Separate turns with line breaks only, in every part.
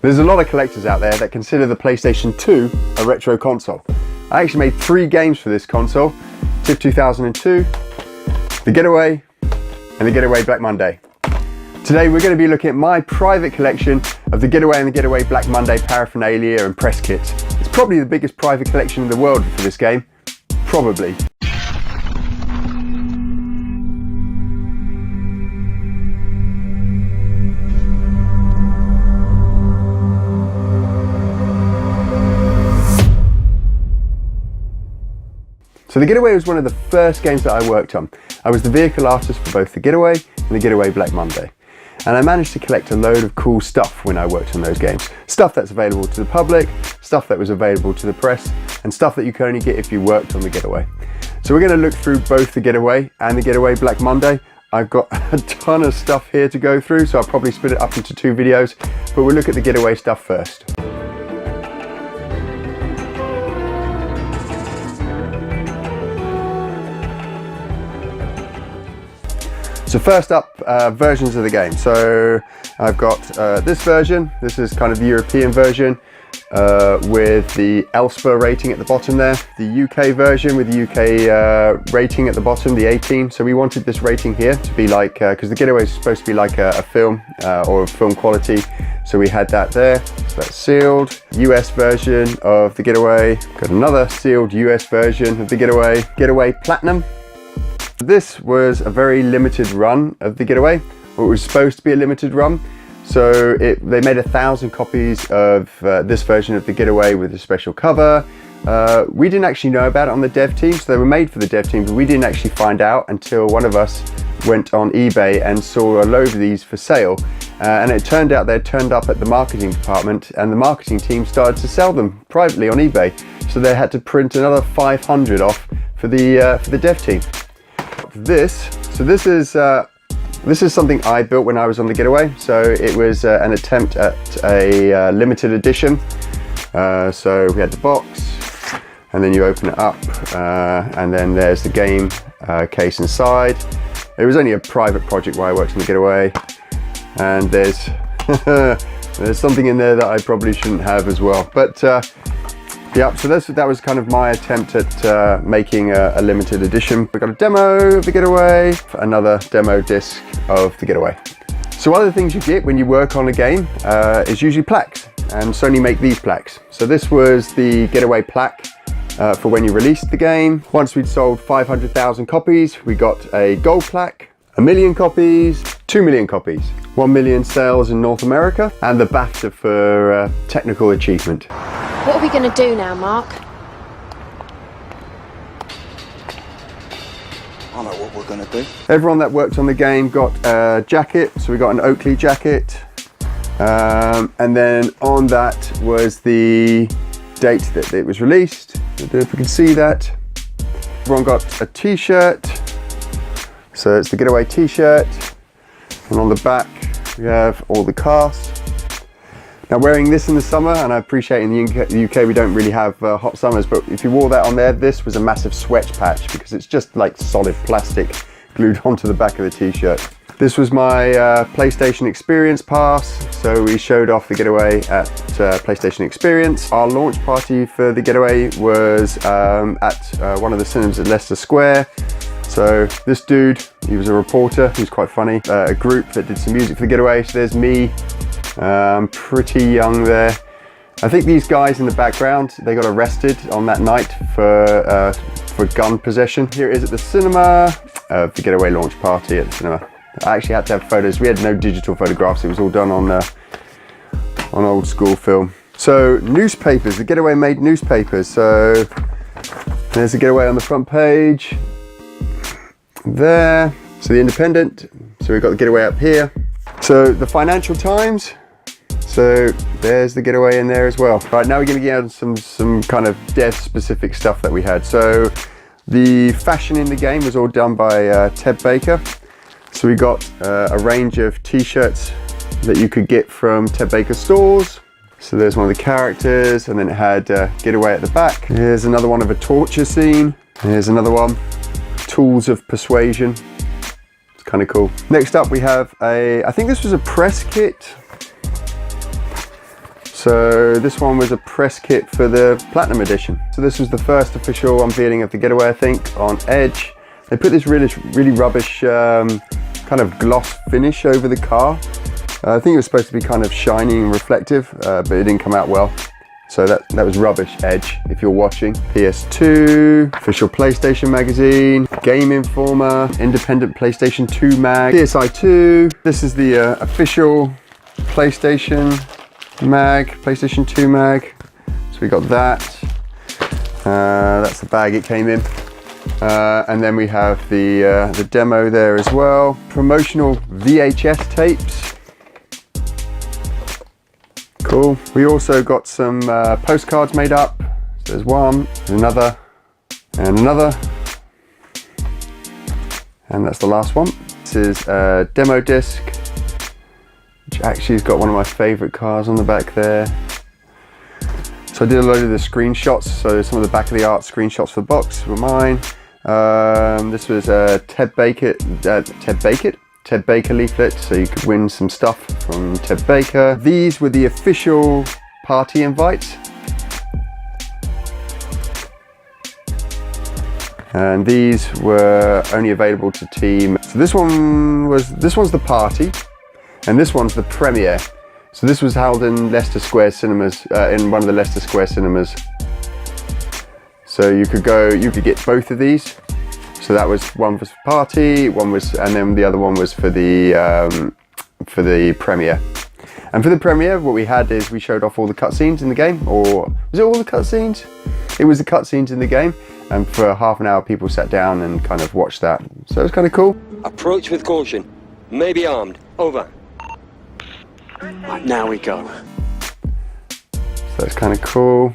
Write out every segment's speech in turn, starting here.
There's a lot of collectors out there that consider the PlayStation 2 a retro console. I actually made 3 games for this console: TIFF 2002, the Getaway, and the Getaway Black Monday. Today we're going to be looking at my private collection of the Getaway and the Getaway Black Monday paraphernalia and press kits. It's probably the biggest private collection in the world for this game. Probably. So the Getaway was one of the first games that I worked on. I was the vehicle artist for both the Getaway and the Getaway Black Monday. And I managed to collect a load of cool stuff when I worked on those games. Stuff that's available to the public, stuff that was available to the press, and stuff that you can only get if you worked on the Getaway. So we're going to look through both the Getaway and the Getaway Black Monday. I've got a ton of stuff here to go through, so I'll probably split it up into 2 videos, but we'll look at the Getaway stuff first. So first up, versions of the game. So I've got this version. This is kind of the European version with the ELSPA rating at the bottom there. The UK version with the UK rating at the bottom, the 18. So we wanted this rating here to be like, because the Getaway is supposed to be like a film or film quality. So we had that there. So that's sealed. US version of the Getaway. Got another sealed US version of the Getaway. Getaway Platinum. This was a very limited run of the Getaway, or it was supposed to be a limited run. So they made 1,000 copies of this version of the Getaway with a special cover. We didn't actually know about it on the dev team, so they were made for the dev team, but we didn't actually find out until one of us went on eBay and saw a load of these for sale. And it turned out they'd turned up at the marketing department, and the marketing team started to sell them privately on eBay. So they had to print another 500 off for the dev team. This is something I built when I was on the Getaway. So it was an attempt at a limited edition. So we had the box, and then you open it up, and then there's the game case inside. It was only a private project where I worked on the Getaway, and there's there's something in there that I probably shouldn't have as well. But yeah, so that was kind of my attempt at making a limited edition. We got a demo of the Getaway, another demo disc of the Getaway. So one of the things you get when you work on a game is usually plaques, and Sony make these plaques. So this was the Getaway plaque for when you released the game. Once we'd sold 500,000 copies, we got a gold plaque, 1 million copies, 2 million copies, 1 million sales in North America, and the BAFTA for technical achievement.
What are we going to do now, Mark?
I know what we're going to do.
Everyone that worked on the game got a jacket, so we got an Oakley jacket. And then on that was the date that it was released. I don't know if we can see that. Everyone got a t-shirt. So it's the Getaway t-shirt. And on the back, we have all the cast. Now wearing this in the summer, and I appreciate in the UK we don't really have hot summers, but if you wore that on there, this was a massive sweat patch because it's just like solid plastic glued onto the back of the t-shirt. This was my PlayStation Experience pass, so we showed off the Getaway at PlayStation Experience. Our launch party for the Getaway was at one of the cinemas at Leicester Square. So this dude, he was a reporter, he was quite funny. A group that did some music for the Getaway, so there's me. Pretty young there. I think these guys in the background, they got arrested on that night for gun possession. Here it is at the cinema, the Getaway launch party at the cinema. I actually had to have photos. We had no digital photographs. It was all done on old school film. So newspapers, the Getaway made newspapers. So there's the Getaway on the front page. There. So the Independent. So we've got the Getaway up here. So the Financial Times. So there's the Getaway in there as well. Right, now we're going to get on some kind of dev specific stuff that we had. So the fashion in the game was all done by Ted Baker. So we got a range of t-shirts that you could get from Ted Baker stores. So there's one of the characters, and then it had Getaway at the back. Here's another one of a torture scene. Here's another one, Tools of Persuasion. It's kind of cool. Next up we have I think this was a press kit. So this one was a press kit for the Platinum Edition. So this was the first official unveiling of the Getaway, I think, on Edge. They put this really rubbish kind of gloss finish over the car. I think it was supposed to be kind of shiny and reflective, but it didn't come out well. So that was rubbish, Edge, if you're watching. PS2, official PlayStation magazine, Game Informer, independent PlayStation 2 mag, PSI2. This is the official PlayStation mag, PlayStation 2 mag. So we got that. That's the bag it came in. And then we have the demo there as well. Promotional VHS tapes. Cool. We also got some postcards made up. So there's one, there's another, and another. And that's the last one. This is a demo disc, which actually has got one of my favorite cars on the back there. So I did a load of the screenshots. So some of the back of the art screenshots for the box were mine. This was a Ted Baker leaflet, so you could win some stuff from Ted Baker. These were the official party invites. And these were only available to team. So this one's the party, and this one's the premiere. So this was held in Leicester Square cinemas, in one of the Leicester Square cinemas. So you could get both of these. So that was one was for party, and then the other one was for the premiere. And for the premiere, what we had is we showed off all the cutscenes in the game, or was it all the cutscenes? It was the cutscenes in the game, and for half an hour, people sat down and kind of watched that. So it was kind of cool.
Approach with caution. May be armed. Over.
Right, now we go.
So it's kind of cool.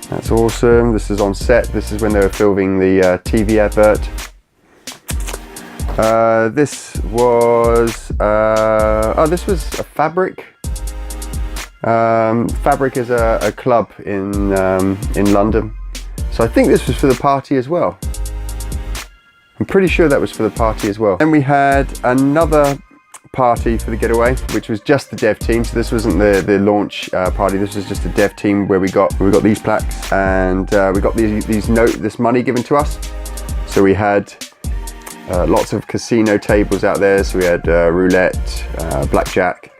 That's awesome. This is on set. This is when they were filming the TV advert. This was a Fabric. Fabric is a club in London. So I think this was for the party as well. I'm pretty sure that was for the party as well. Then we had another party for the Getaway, which was just the dev team. So this wasn't the launch party. This was just a dev team where we got these plaques, and we got this money given to us. So we had lots of casino tables out there. So we had roulette, blackjack,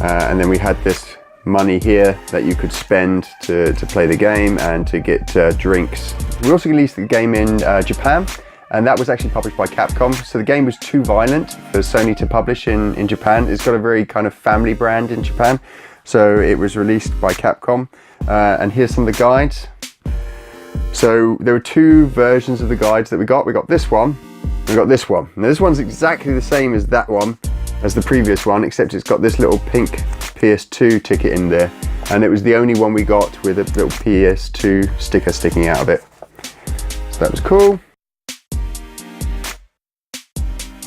and then we had this money here that you could spend to play the game and to get drinks. We also released the game in Japan. And that was actually published by Capcom. So the game was too violent for Sony to publish in Japan. It's got a very kind of family brand in Japan. So it was released by Capcom. And here's some of the guides. So there were two versions of the guides that we got. We got this one, we got this one. Now this one's exactly the same as that one, as the previous one, except it's got this little pink PS2 ticket in there. And it was the only one we got with a little PS2 sticker sticking out of it. So that was cool.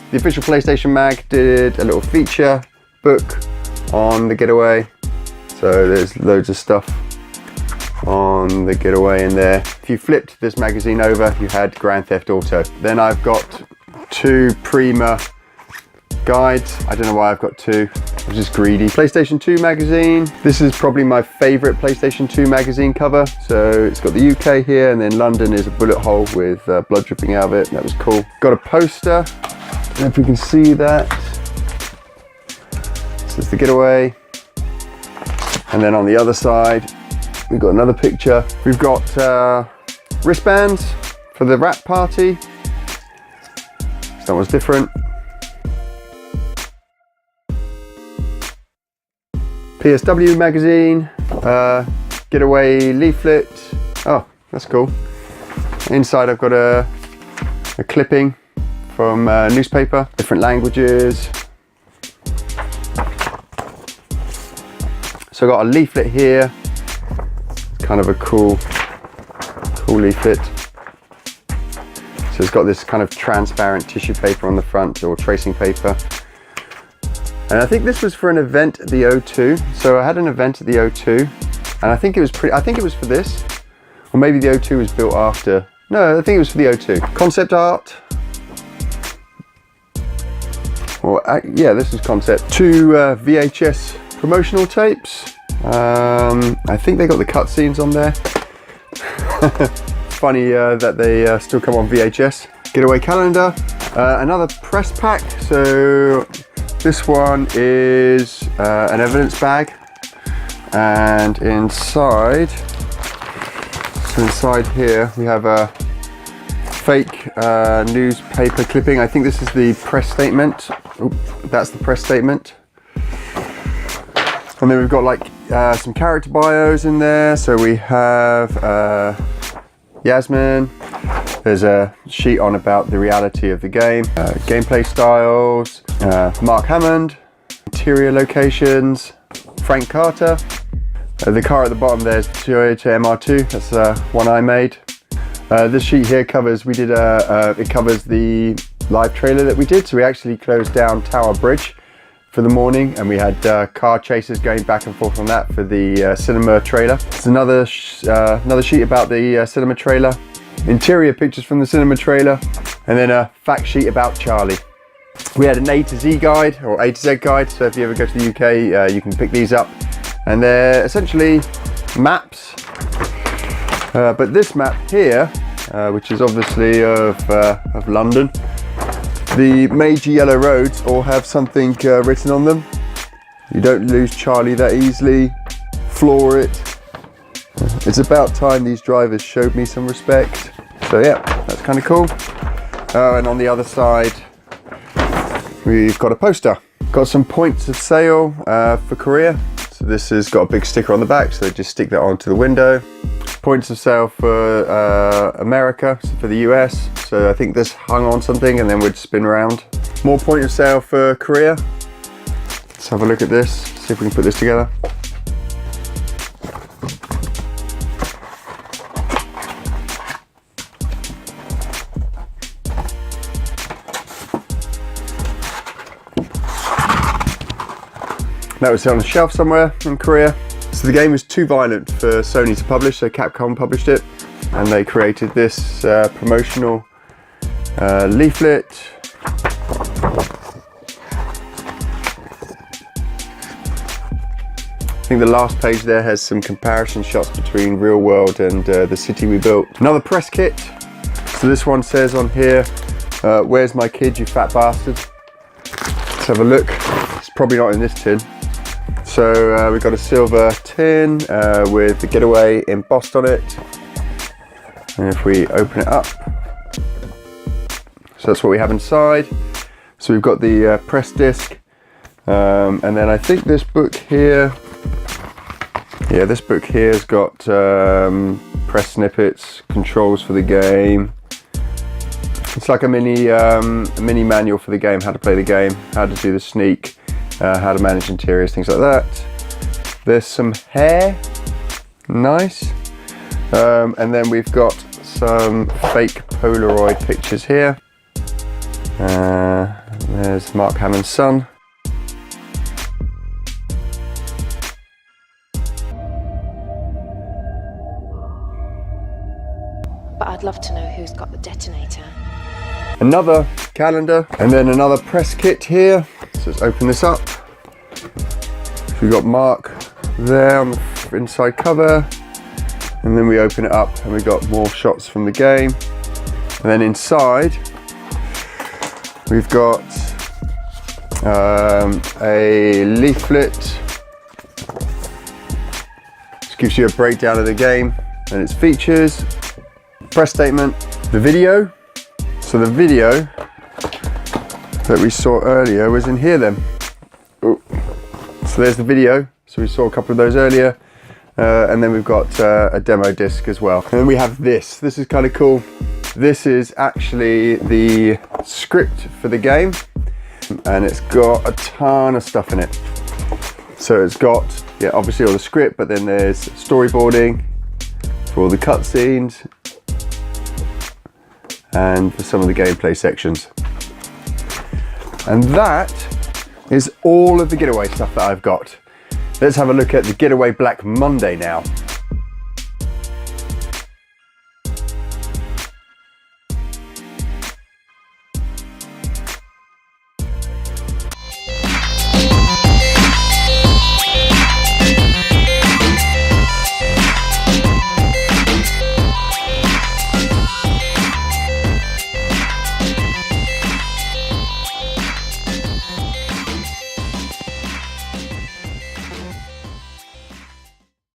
The official PlayStation mag did a little feature book on the Getaway. So there's loads of stuff on the Getaway in there. If you flipped this magazine over, you had Grand Theft Auto. Then I've got two Prima guides. I don't know why I've got two. I'm just greedy. PlayStation 2 magazine. This is probably my favorite PlayStation 2 magazine cover. So it's got the UK here, and then London is a bullet hole with blood dripping out of it. That was cool. Got a poster. I don't know if we can see that. This is the Getaway. And then on the other side, we've got another picture. We've got wristbands for the wrap party. So that was different. PSW magazine, Getaway leaflet. Oh, that's cool. Inside I've got a clipping from newspaper, different languages. So I got a leaflet here. It's kind of a cool leaflet. So it's got this kind of transparent tissue paper on the front, or tracing paper. And I think this was for an event at the O2. So I had an event at the O2, and I think it was for this, or maybe the O2 was built after. No, I think it was for the O2. Concept art. or yeah, this is concept. 2 VHS promotional tapes. I think they got the cutscenes on there. Funny that they still come on VHS. Getaway calendar, another press pack. So this one is an evidence bag, and inside here we have a fake newspaper clipping. I think this is the press statement. Oop, that's the press statement. And then we've got like some character bios in there. So we have Yasmin. There's a sheet on about the reality of the game, gameplay styles, Mark Hammond, interior locations, Frank Carter. The car at the bottom there is the Toyota MR2. That's one I made. This sheet here covers, it covers the live trailer that we did. So we actually closed down Tower Bridge for the morning, and we had car chases going back and forth on that for the cinema trailer. There's another sheet about the cinema trailer, interior pictures from the cinema trailer, and then a fact sheet about Charlie. We had an A to Z guide, or A to Z guide, so if you ever go to the UK, you can pick these up. And they're essentially maps, but this map here, which is obviously of London, the major yellow roads all have something written on them. You don't lose Charlie that easily. Floor it. It's about time these drivers showed me some respect. So yeah, that's kind of cool. And on the other side, we've got a poster. Got some points of sale for Korea. So this has got a big sticker on the back, so just stick that onto the window. Points of sale for America, so for the US. So I think this hung on something and then we'd spin around. More point of sale for Korea. Let's have a look at this, see if we can put this together. That was on a shelf somewhere in Korea. So the game was too violent for Sony to publish, so Capcom published it, and they created this promotional leaflet. I think the last page there has some comparison shots between real world and the city we built. Another press kit. So this one says on here, "Where's my kid, you fat bastard?" Let's have a look. It's probably not in this tin. So we've got a silver tin with the Getaway embossed on it. And if we open it up, so that's what we have inside. So we've got the press disc, and then I think this book here, yeah, this book here has got press snippets, controls for the game. It's like a mini manual for the game, how to play the game, how to do the sneak, how to manage interiors, things like that. There's some hair, nice. And then we've got some fake Polaroid pictures here. There's Mark Hammond's son.
But I'd love to know who's got the detonator.
Another calendar, and then another press kit here. So let's open this up. So we've got Mark there on the inside cover, and then we open it up and we've got more shots from the game. And then inside we've got a leaflet. This gives you a breakdown of the game and its features. Press statement, the video. So the video that we saw earlier was in here then. Ooh. So there's the video. So we saw a couple of those earlier. And then we've got a demo disc as well. And then we have this. This is kind of cool. This is actually the script for the game. And it's got a ton of stuff in it. So it's got, yeah, obviously all the script, but then there's storyboarding for all the cutscenes and for some of the gameplay sections. And that is all of the Getaway stuff that I've got. Let's have a look at the Getaway Black Monday now.